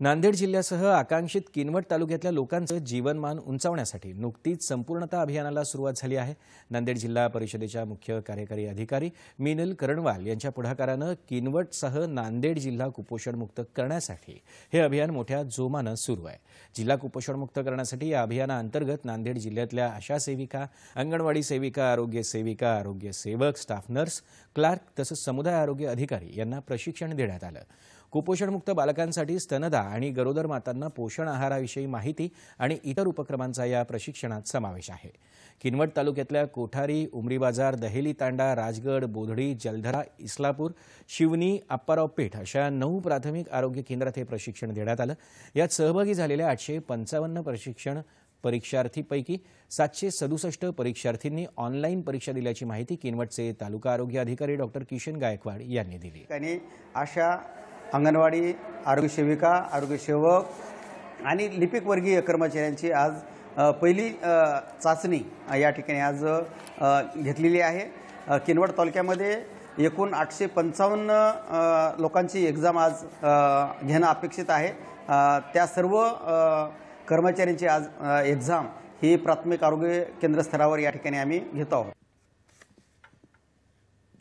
नांदेड जिल्ह्यासह आकांक्षित किनवट तालुक्यातल्या लोकांचं जीवनमान उंचावण्यासाठी नुकतीच संपूर्णता अभियानाला सुरुवात झाली आहे। नांदेड जिल्हा परिषदेच्या मुख्य कार्यकारी अधिकारी मीनल करणवाल यांच्या पुढाकारानं किनवटसह नांदेड जिल्हा कुपोषणमुक्त करण्यासाठी हे अभियान मोठ्या जोमानं सुरू आहे। जिल्हा कुपोषणमुक्त करण्यासाठी या अभियानाअंतर्गत नांदेड जिल्ह्यातल्या आशा सेविका, अंगणवाडी सेविका, आरोग्य सेविका, आरोग्य सेवक, स्टाफ नर्स, क्लार्क तसंच समुदाय आरोग्य अधिकारी यांना प्रशिक्षण देण्यात आलं। कुपोषणमुक्त बालकांसाठी स्तनदा आणि गरोदर मातांना पोषण आहाराविषयी माहिती आणि इतर उपक्रमांचा या प्रशिक्षणात समावेश आहे। किनवट तालुक्यातल्या कोठारी, उमरी बाजार, दहेली तांडा, राजगड, बोधडी, जलधरा, इस्लापूर, शिवनी, आप्पाराव पेठ अशा 9 प्राथमिक आरोग्य केंद्रात हे प्रशिक्षण देण्यात आलं। यात सहभागी झालेल्या 855 प्रशिक्षण परीक्षार्थीपैकी 767 परीक्षार्थींनी ऑनलाईन परीक्षा दिल्याची माहिती किनवटचे तालुका आरोग्य अधिकारी डॉ. किशन गायकवाड यांनी दिली। त्यांनी आशा, अंगणवाडी, आरोग्य सेविका, आरोग्य सेवक आणि लिपिक वर्गीय कर्मचाऱ्यांची आज पहिली चाचणी या ठिकाणी आज घेतलेली आहे। किनवट तालुक्यामध्ये एकूण 855 लोकांची एक्झाम आज घेणं अपेक्षित आहे। त्या सर्व कर्मचाऱ्यांची आज एक्झाम ही प्राथमिक आरोग्य केंद्र स्तरावर या ठिकाणी आम्ही घेतो आहोत।